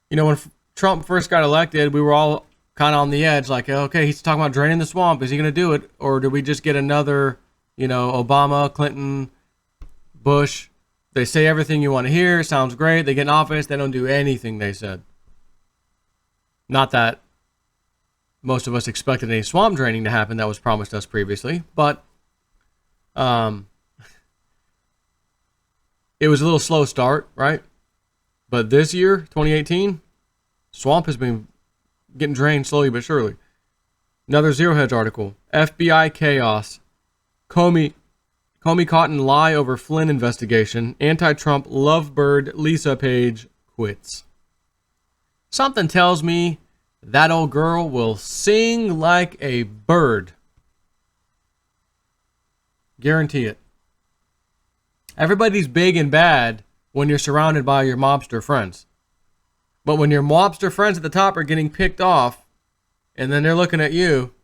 When Trump first got elected, we were all kind of on the edge, like, okay, he's talking about draining the swamp. Is he going to do it? Or did we just get another, Obama, Clinton, Bush? They say everything you want to hear. Sounds great. They get in office. They don't do anything they said. Not that most of us expected any swamp draining to happen that was promised us previously, but it was a little slow start, right? But this year, 2018, swamp has been getting drained slowly but surely. Another Zero Hedge article. FBI chaos. Comey caught in lie over Flynn investigation. Anti-Trump lovebird Lisa Page quits. Something tells me that old girl will sing like a bird. Guarantee it. Everybody's big and bad when you're surrounded by your mobster friends. But when your mobster friends at the top are getting picked off, and then they're looking at you,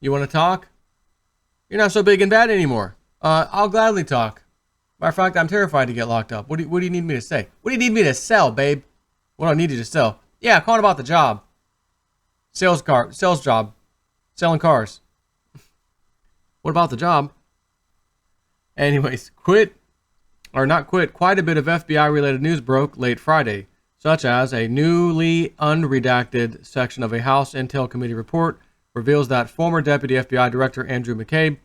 you want to talk? You're not so big and bad anymore. I'll gladly talk. Matter of fact, I'm terrified to get locked up. What do you need me to say? What do you need me to sell, babe? What do I need you to sell? Yeah, calling about the job. Sales job. Selling cars. What about the job? Anyways, quite a bit of FBI-related news broke late Friday, such as a newly unredacted section of a House Intel Committee report reveals that former Deputy FBI Director Andrew McCabe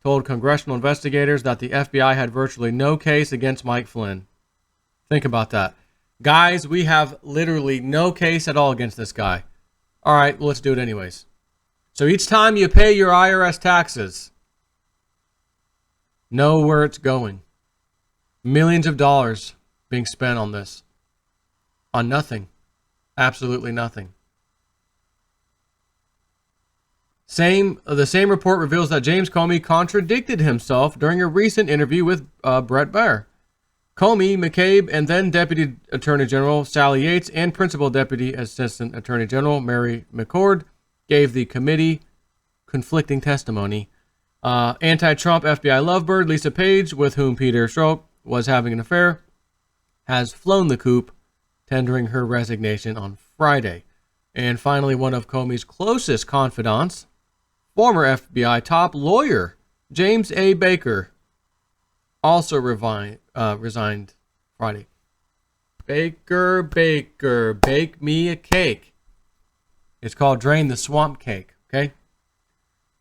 told congressional investigators that the FBI had virtually no case against Mike Flynn. Think about that. Guys, we have literally no case at all against this guy. All right, well, let's do it anyways. So each time you pay your IRS taxes, know where it's going. Millions of dollars being spent on this. On nothing. Absolutely nothing. The same report reveals that James Comey contradicted himself during a recent interview with Brett Baier. Comey, McCabe, and then Deputy Attorney General Sally Yates and Principal Deputy Assistant Attorney General Mary McCord gave the committee conflicting testimony. Anti-Trump FBI lovebird Lisa Page, with whom Peter Strzok was having an affair, has flown the coop, tendering her resignation on Friday. And finally, one of Comey's closest confidants, former FBI top lawyer James A. Baker, also resigned Friday. Baker, bake me a cake. It's called Drain the Swamp Cake, okay?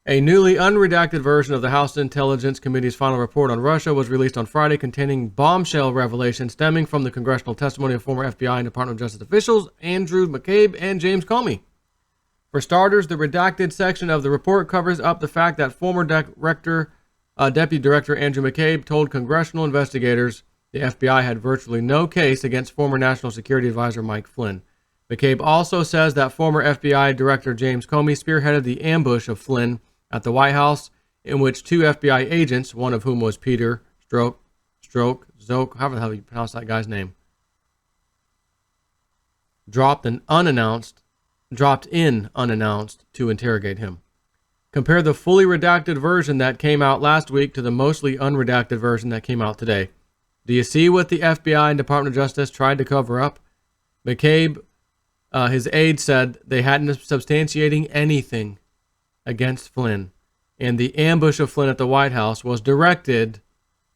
A newly unredacted version of the House Intelligence Committee's final report on Russia was released on Friday, containing bombshell revelations stemming from the congressional testimony of former FBI and Department of Justice officials Andrew McCabe and James Comey. For starters, the redacted section of the report covers up the fact that former Deputy Director Andrew McCabe told congressional investigators the FBI had virtually no case against former National Security Advisor Mike Flynn. McCabe also says that former FBI Director James Comey spearheaded the ambush of Flynn at the White House, in which two FBI agents, one of whom was Peter Strzok, however the hell you pronounce that guy's name, dropped in unannounced to interrogate him. Compare the fully redacted version that came out last week to the mostly unredacted version that came out today. Do you see what the FBI and Department of Justice tried to cover up? McCabe, his aide, said they hadn't substantiating anything against Flynn, and the ambush of Flynn at the White House was directed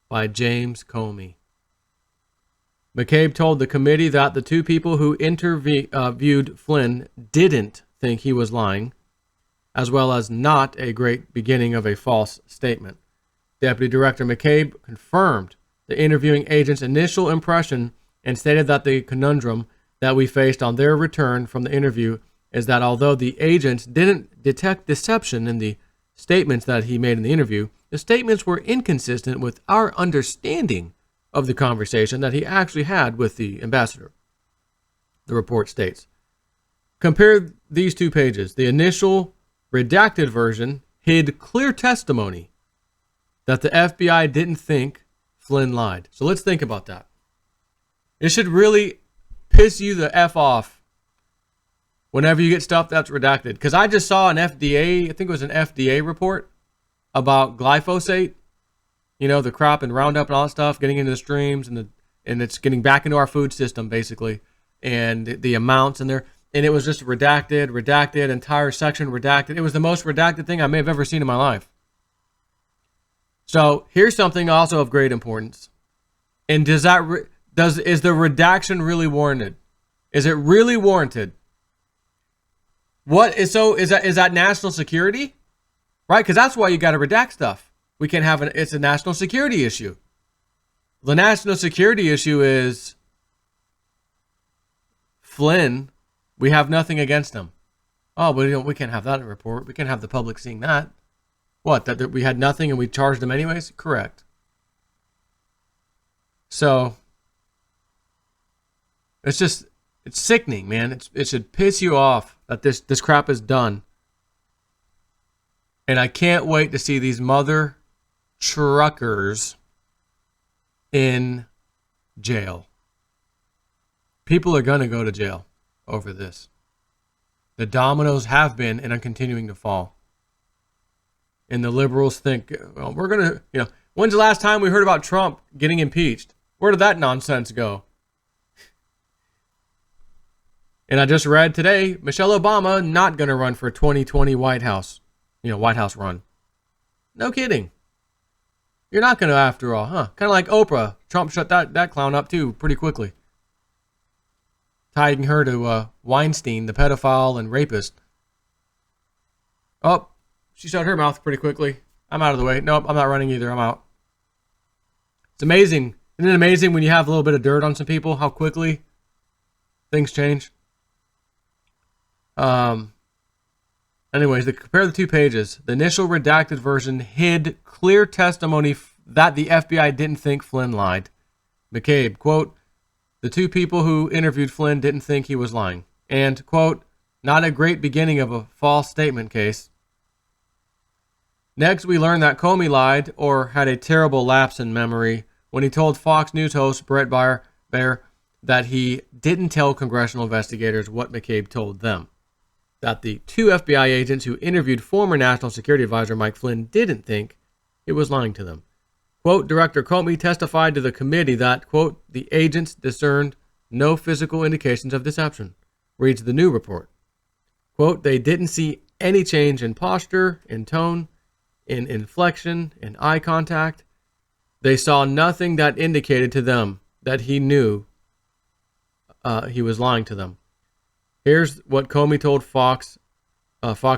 by James Comey. McCabe told the committee that the two people who interviewed Flynn didn't think he was lying, as well as not a great beginning of a false statement. Deputy Director McCabe confirmed the interviewing agent's initial impression and stated that the conundrum that we faced on their return from the interview is that although the agents didn't detect deception in the statements that he made in the interview, the statements were inconsistent with our understanding of the conversation that he actually had with the ambassador. The report states, compare these two pages. The initial redacted version hid clear testimony that the FBI didn't think Flynn lied. So let's think about that. It should really piss you the F off whenever you get stuff that's redacted. Because I just saw I think it was an FDA report about glyphosate, the crop and Roundup and all that stuff, getting into the streams and it's getting back into our food system, basically. and the amounts in there. And it was just redacted, entire section redacted. It was the most redacted thing I may have ever seen in my life. So here's something also of great importance. And is the redaction really warranted? Is it really warranted? Is that national security? Right? Because that's why you got to redact stuff. We can't have it's a national security issue. The national security issue is Flynn. We have nothing against him. Oh, but we can't have that in a report. We can't have the public seeing that. What? That we had nothing and we charged him anyways? Correct. So it's sickening, man. It should piss you off that this crap is done. And I can't wait to see these mother truckers in jail. People are going to go to jail over this. The dominoes have been and are continuing to fall. And the liberals think, well, we're going to, when's the last time we heard about Trump getting impeached? Where did that nonsense go? And I just read today, Michelle Obama not going to run for 2020 White House run. No kidding. You're not going to after all, huh? Kind of like Oprah. Trump shut that clown up too pretty quickly. Tying her to Weinstein, the pedophile and rapist. Oh, she shut her mouth pretty quickly. I'm out of the way. Nope, I'm not running either. I'm out. It's amazing. Isn't it amazing when you have a little bit of dirt on some people, how quickly things change? Anyways, to compare the two pages, the initial redacted version hid clear testimony that the FBI didn't think Flynn lied. McCabe, quote, the two people who interviewed Flynn didn't think he was lying. And, quote, not a great beginning of a false statement case. Next, we learned that Comey lied or had a terrible lapse in memory when he told Fox News host Brett Baier that he didn't tell congressional investigators what McCabe told them. That the two FBI agents who interviewed former National Security Advisor Mike Flynn didn't think it was lying to them. Quote, Director Comey testified to the committee that, quote, the agents discerned no physical indications of deception, reads the new report. Quote, they didn't see any change in posture, in tone, in inflection, in eye contact. They saw nothing that indicated to them that he knew he was lying to them. Here's what Comey told Fox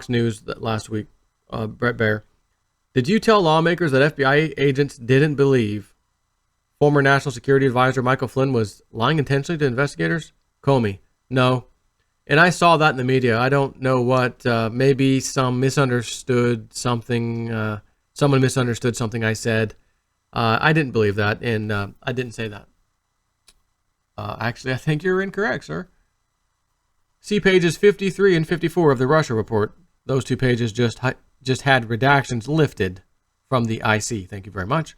News last week, Brett Baier. Did you tell lawmakers that FBI agents didn't believe former National Security Advisor Michael Flynn was lying intentionally to investigators? Comey, no. And I saw that in the media. I don't know what, maybe someone misunderstood something I said. I didn't believe that, and I didn't say that. Actually, I think you're incorrect, sir. See pages 53 and 54 of the Russia report. Those two pages just had redactions lifted from the IC. Thank you very much.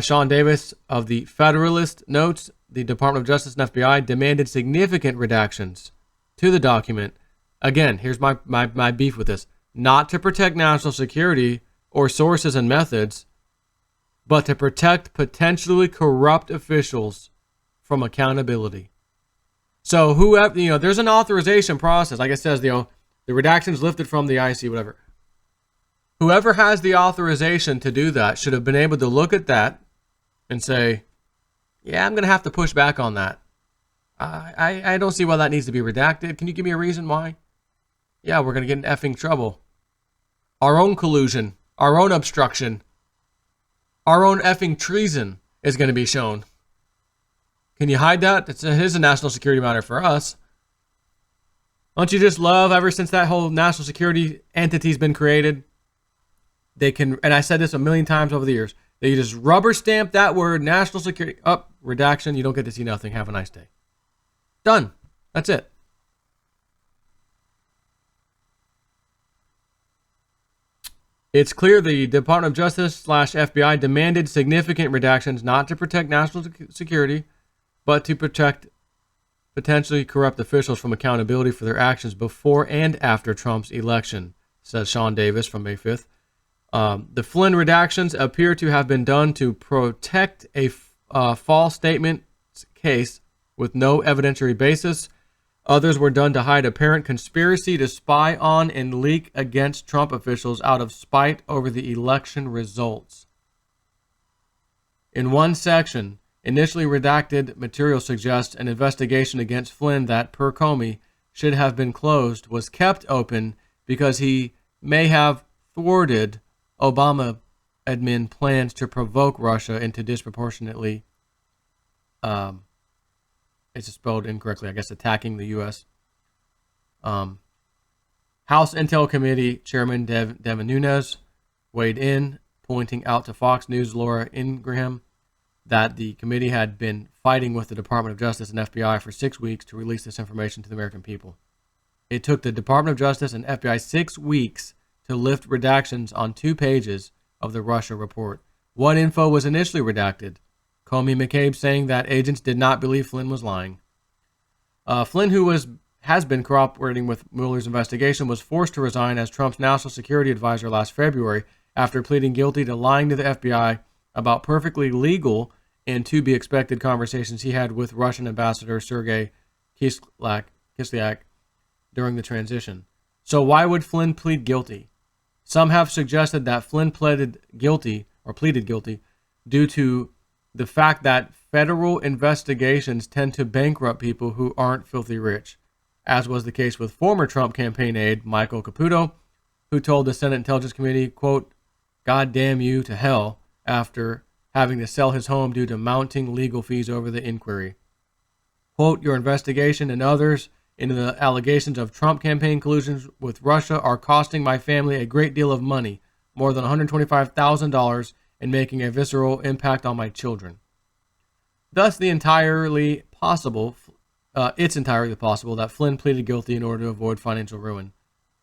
Sean Davis of the Federalist notes the Department of Justice and FBI demanded significant redactions to the document. Again, here's my beef with this. Not to protect national security or sources and methods, but to protect potentially corrupt officials from accountability. So whoever, there's an authorization process. Like it says, the redactions lifted from the IC, whatever. Whoever has the authorization to do that should have been able to look at that and say, yeah, I'm going to have to push back on that. I don't see why that needs to be redacted. Can you give me a reason why? Yeah, we're going to get in effing trouble. Our own collusion, our own obstruction, our own effing treason is going to be shown. Can you hide that? It is a national security matter for us. Don't you just love, ever since that whole national security entity's been created, they can, and I said this a million times over the years, they just rubber stamp that word, national security, redaction, you don't get to see nothing, have a nice day. Done. That's it. It's clear the Department of Justice / FBI demanded significant redactions not to protect national security, but to protect potentially corrupt officials from accountability for their actions before and after Trump's election, says Sean Davis from May 5th. The Flynn redactions appear to have been done to protect a false statement case with no evidentiary basis. Others were done to hide apparent conspiracy to spy on and leak against Trump officials out of spite over the election results. In one section, initially redacted material suggests an investigation against Flynn that, per Comey, should have been closed was kept open because he may have thwarted Obama admin plans to provoke Russia into disproportionately, it's spelled incorrectly, I guess, attacking the U.S. House Intel Committee Chairman Devin Nunes weighed in, pointing out to Fox News' Laura Ingraham that the committee had been fighting with the Department of Justice and FBI for 6 weeks to release this information to the American people. It took the Department of Justice and FBI 6 weeks to lift redactions on 2 pages of the Russia report. What info was initially redacted? Comey McCabe saying that agents did not believe Flynn was lying. Flynn, who has been cooperating with Mueller's investigation, was forced to resign as Trump's national security advisor last February after pleading guilty to lying to the FBI about perfectly legal and to be expected conversations he had with Russian Ambassador Sergei Kislyak during the transition. So why would Flynn plead guilty? Some have suggested that Flynn pleaded guilty due to the fact that federal investigations tend to bankrupt people who aren't filthy rich, as was the case with former Trump campaign aide Michael Caputo, who told the Senate Intelligence Committee, quote, "God damn you to hell," after having to sell his home due to mounting legal fees over the inquiry. Quote, "Your investigation and others into the allegations of Trump campaign collusion with Russia are costing my family a great deal of money, more than $125,000, and making a visceral impact on my children." Thus, it's entirely possible that Flynn pleaded guilty in order to avoid financial ruin,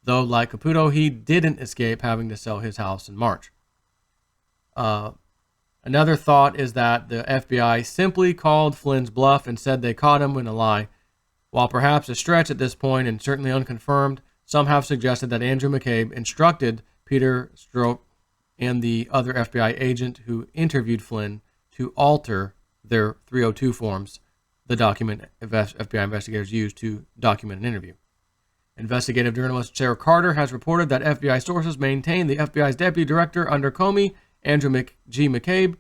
though, like Caputo, he didn't escape having to sell his house in March. Another thought is that the FBI simply called Flynn's bluff and said they caught him in a lie. While perhaps a stretch at this point and certainly unconfirmed, some have suggested that Andrew McCabe instructed Peter Strzok and the other FBI agent who interviewed Flynn to alter their 302 forms, the document FBI investigators used to document an interview. Investigative journalist Sarah Carter has reported that FBI sources maintain the FBI's deputy director under Comey, Andrew McCabe,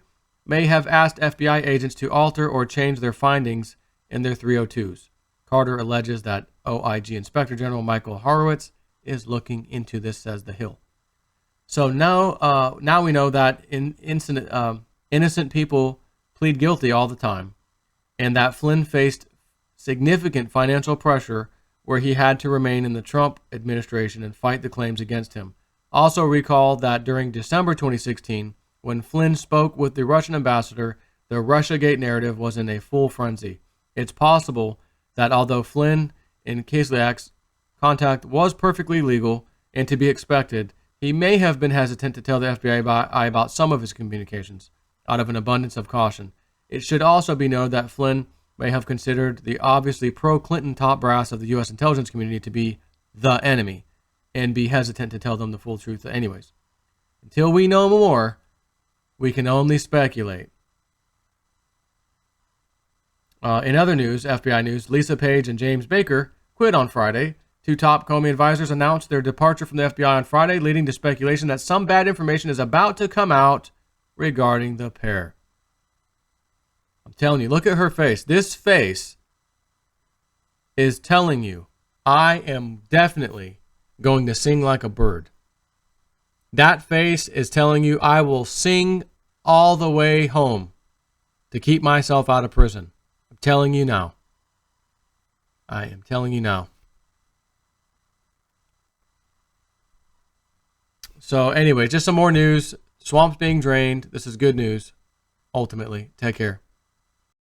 may have asked FBI agents to alter or change their findings in their 302s. Carter alleges that OIG Inspector General Michael Horowitz is looking into this, says The Hill. So now we know that innocent people plead guilty all the time, and that Flynn faced significant financial pressure where he had to remain in the Trump administration and fight the claims against him. Also recall that during December 2016, when Flynn spoke with the Russian ambassador, the Russiagate narrative was in a full frenzy. It's possible that although Flynn and Kislak's contact was perfectly legal and to be expected, he may have been hesitant to tell the FBI about some of his communications, out of an abundance of caution. It should also be noted that Flynn may have considered the obviously pro-Clinton top brass of the U.S. intelligence community to be the enemy, and be hesitant to tell them the full truth anyways. Until we know more, we can only speculate. In other news, FBI news, Lisa Page and James Baker quit on Friday. 2 top Comey advisors announced their departure from the FBI on Friday, leading to speculation that some bad information is about to come out regarding the pair. I'm telling you, look at her face. This face is telling you, I am definitely going to sing like a bird. That face is telling you, I will sing all the way home to keep myself out of prison. I'm telling you now. I am telling you now. So anyway, just some more news. Swamp's being drained. This is good news. Ultimately, take care.